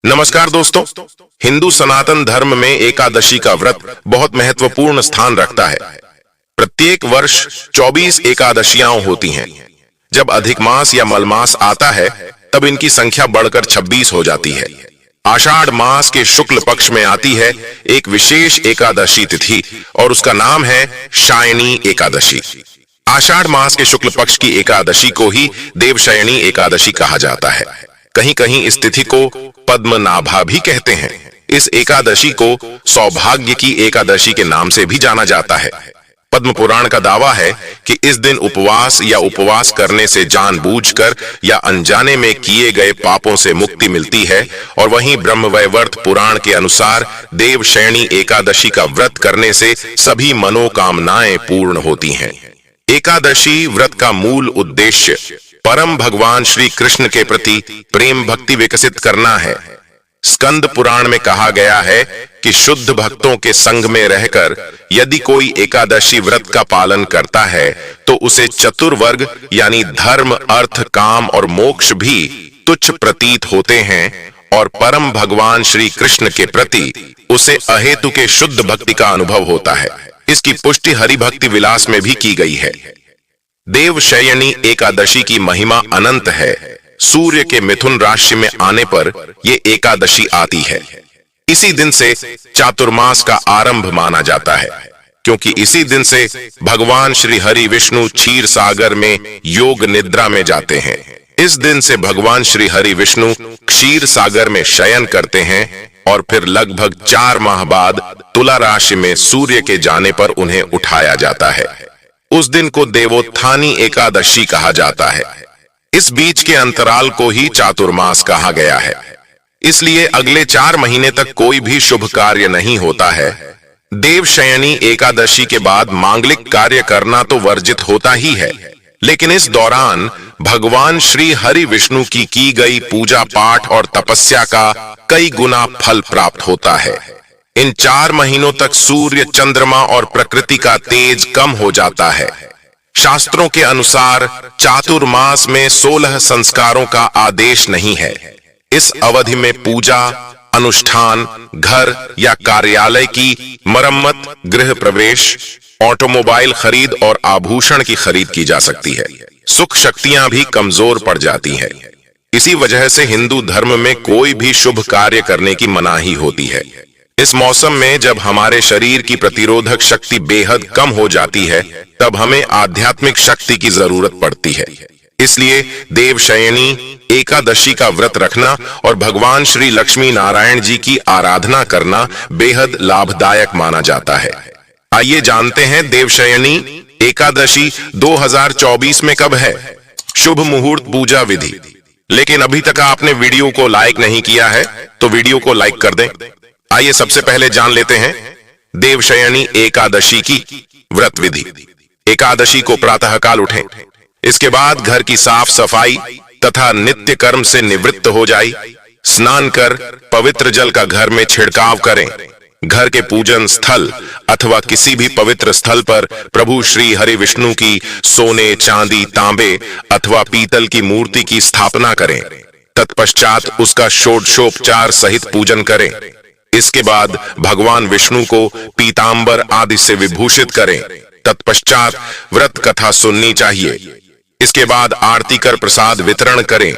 नमस्कार दोस्तों। हिंदू सनातन धर्म में एकादशी का व्रत बहुत महत्वपूर्ण स्थान रखता है। प्रत्येक वर्ष 24 एकादशियां होती हैं। जब अधिक मास या मलमास आता है तब इनकी संख्या बढ़कर 26 हो जाती है। आषाढ़ मास के शुक्ल पक्ष में आती है एक विशेष एकादशी तिथि और उसका नाम है शायणी एकादशी। आषाढ़ मास के शुक्ल पक्ष की एकादशी को ही देवशयनी एकादशी कहा जाता है। कहीं कहीं इस तिथि को पद्मनाभा भी कहते हैं। इस एकादशी को सौभाग्य की एकादशी के नाम से भी जाना जाता है। पद्म पुराण का दावा है कि इस दिन उपवास करने से जानबूझकर या अनजाने में किए गए पापों से मुक्ति मिलती है। और वहीं ब्रह्मवैवर्त पुराण के अनुसार देवशयनी एकादशी का व्रत करने से सभी मनोकामनाएं पूर्ण होती हैं। एकादशी व्रत का मूल उद्देश्य परम भगवान श्री कृष्ण के प्रति प्रेम भक्ति विकसित करना है। स्कंद पुराण में कहा गया है कि शुद्ध भक्तों के संग में रहकर यदि कोई एकादशी व्रत का पालन करता है तो उसे चतुर्वर्ग यानी धर्म, अर्थ, काम और मोक्ष भी तुच्छ प्रतीत होते हैं और परम भगवान श्री कृष्ण के प्रति उसे अहेतु के शुद्ध भक्ति का अनुभव होता है। इसकी पुष्टि हरि भक्ति विलास में भी की गई है। देवशयनी एकादशी की महिमा अनंत है। सूर्य के मिथुन राशि में आने पर ये एकादशी आती है। इसी दिन से चातुर्मास का आरंभ माना जाता है, क्योंकि इसी दिन से भगवान श्री हरि विष्णु क्षीर सागर में योग निद्रा में जाते हैं। इस दिन से भगवान श्री हरि विष्णु क्षीर सागर में शयन करते हैं और फिर लगभग 4 माह बाद तुला राशि में सूर्य के जाने पर उन्हें उठाया जाता है। उस दिन को देवोत्थानी एकादशी कहा जाता है। इस बीच के अंतराल को ही चातुर्मास कहा गया है। इसलिए अगले 4 महीने तक कोई भी शुभ कार्य नहीं होता है। देवशयनी एकादशी के बाद मांगलिक कार्य करना तो वर्जित होता ही है, लेकिन इस दौरान भगवान श्री हरि विष्णु की गई पूजा पाठ और तपस्या का कई गुना फल प्राप्त होता है। इन 4 महीनों तक सूर्य, चंद्रमा और प्रकृति का तेज कम हो जाता है। शास्त्रों के अनुसार चातुर्मास में 16 संस्कारों का आदेश नहीं है। इस अवधि में पूजा, अनुष्ठान, घर या कार्यालय की मरम्मत, गृह प्रवेश, ऑटोमोबाइल खरीद और आभूषण की खरीद की जा सकती है। सुख शक्तियां भी कमजोर पड़ जाती हैं। इसी वजह से हिंदू धर्म में कोई भी शुभ कार्य करने की मनाही होती है। इस मौसम में जब हमारे शरीर की प्रतिरोधक शक्ति बेहद कम हो जाती है तब हमें आध्यात्मिक शक्ति की जरूरत पड़ती है। इसलिए देवशयनी एकादशी का व्रत रखना और भगवान श्री लक्ष्मी नारायण जी की आराधना करना बेहद लाभदायक माना जाता है। आइए जानते हैं देवशयनी एकादशी 2024 में कब है। शुभ मुहूर्त पूजा विधि। लेकिन अभी तक आपने वीडियो को लाइक नहीं किया है तो वीडियो को लाइक कर दें। आइए सबसे पहले जान लेते हैं देवशयनी एकादशी की व्रत विधि। एकादशी को प्रातःकाल उठें। इसके बाद घर की साफ सफाई तथा नित्य कर्म से निवृत्त हो जाए। स्नान कर पवित्र जल का घर में छिड़काव करें। घर के पूजन स्थल अथवा किसी भी पवित्र स्थल पर प्रभु श्री हरि विष्णु की सोने, चांदी, तांबे अथवा पीतल की मूर्ति की स्थापना करें। तत्पश्चात उसका षोडशोपचार सहित पूजन करें। इसके बाद भगवान विष्णु को पीतांबर आदि से विभूषित करें। तत्पश्चात व्रत कथा सुननी चाहिए। इसके बाद आरती कर प्रसाद वितरण करें।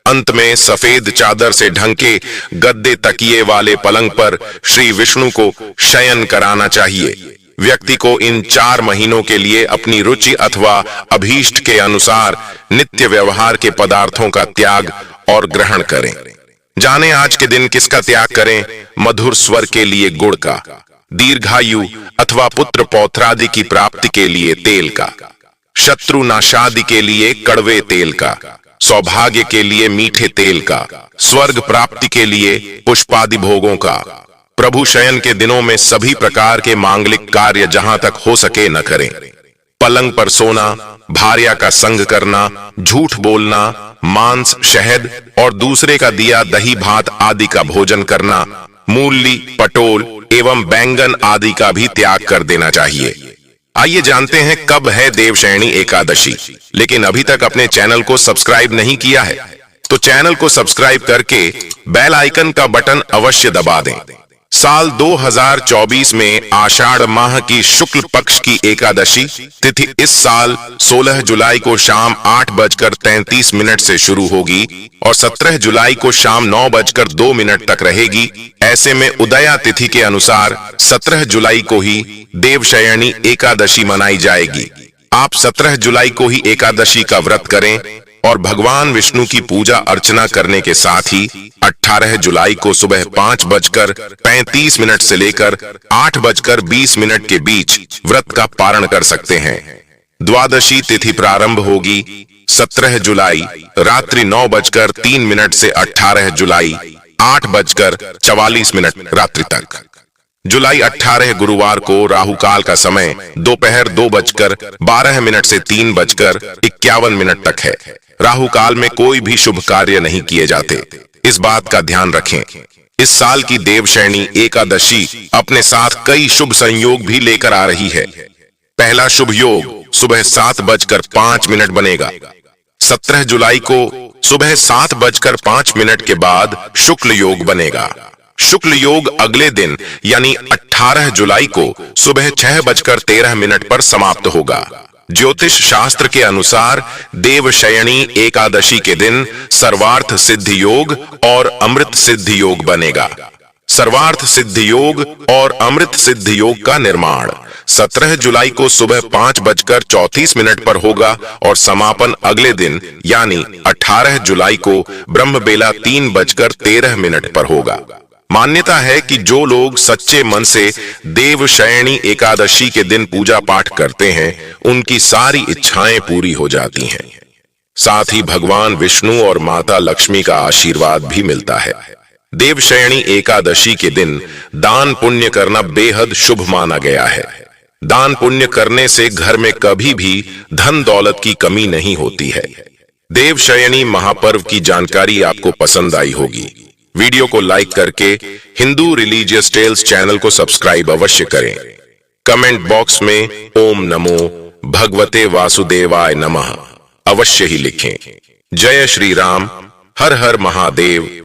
अंत में सफेद चादर से ढंके गद्दे तकिए वाले पलंग पर श्री विष्णु को शयन कराना चाहिए। व्यक्ति को इन 4 महीनों के लिए अपनी रुचि अथवा अभीष्ट के अनुसार नित्य व्यवहार के पदार्थों का त्याग और ग्रहण करें। जाने आज के दिन किसका त्याग करें। मधुर स्वर के लिए गुड़ का, दीर्घायु अथवा पुत्र पौत्रादि की प्राप्ति के लिए तेल का, शत्रु नाशादि के लिए कड़वे तेल का, सौभाग्य के लिए मीठे तेल का, स्वर्ग प्राप्ति के लिए पुष्पादि भोगों का। प्रभु शयन के दिनों में सभी प्रकार के मांगलिक कार्य जहां तक हो सके न करें। पलंग पर सोना, भार्या का संग करना, झूठ बोलना, मांस, शहद और दूसरे का दिया दही भात आदि का भोजन करना, मूली, पटोल एवं बैंगन आदि का भी त्याग कर देना चाहिए। आइए जानते हैं कब है देवशयनी एकादशी। लेकिन अभी तक अपने चैनल को सब्सक्राइब नहीं किया है तो चैनल को सब्सक्राइब करके बेल आइकन का बटन अवश्य दबा दें। साल 2024 में आषाढ़ माह की शुक्ल पक्ष की एकादशी तिथि इस साल 16 जुलाई को शाम 8:33 से शुरू होगी और 17 जुलाई को शाम 9:02 तक रहेगी। ऐसे में उदया तिथि के अनुसार 17 जुलाई को ही देवशयनी एकादशी मनाई जाएगी। आप 17 जुलाई को ही एकादशी का व्रत करें और भगवान विष्णु की पूजा अर्चना करने के साथ ही 18 जुलाई को सुबह 5:35 से लेकर 8:20 के बीच व्रत का पारण कर सकते हैं। द्वादशी तिथि प्रारंभ होगी 17 जुलाई रात्रि 9:03 से 18 जुलाई 8:44 रात्रि तक। जुलाई 18 गुरुवार को राहु काल का समय दोपहर 2:12 से 3:51 तक है। राहु काल में कोई भी शुभ कार्य नहीं किए जाते, इस बात का ध्यान रखें। इस साल की देवशयनी एकादशी अपने साथ कई शुभ संयोग भी लेकर आ रही है। पहला शुभ योग सुबह 7:05 बनेगा। 17 जुलाई को सुबह 7:05 के बाद शुक्ल योग बनेगा। शुक्ल योग अगले दिन यानी 18 जुलाई को सुबह 6:13 पर समाप्त होगा। ज्योतिष शास्त्र के अनुसार देवशयनी एकादशी के दिन सर्वार्थ सिद्ध योग और अमृत सिद्ध योग बनेगा। सर्वार्थ सिद्ध योग और अमृत सिद्ध योग का निर्माण 17 जुलाई को सुबह 5:34 पर होगा और समापन अगले दिन यानी 18 जुलाई को ब्रह्मबेला 3:13 पर होगा। मान्यता है कि जो लोग सच्चे मन से देवशयनी एकादशी के दिन पूजा पाठ करते हैं उनकी सारी इच्छाएं पूरी हो जाती हैं। साथ ही भगवान विष्णु और माता लक्ष्मी का आशीर्वाद भी मिलता है। देवशयनी एकादशी के दिन दान पुण्य करना बेहद शुभ माना गया है। दान पुण्य करने से घर में कभी भी धन दौलत की कमी नहीं होती है। देवशयनी महापर्व की जानकारी आपको पसंद आई होगी। वीडियो को लाइक करके हिंदू रिलीजियस टेल्स चैनल को सब्सक्राइब अवश्य करें। कमेंट बॉक्स में ओम नमो भगवते वासुदेवाय नमः अवश्य ही लिखें। जय श्री राम, हर हर महादेव।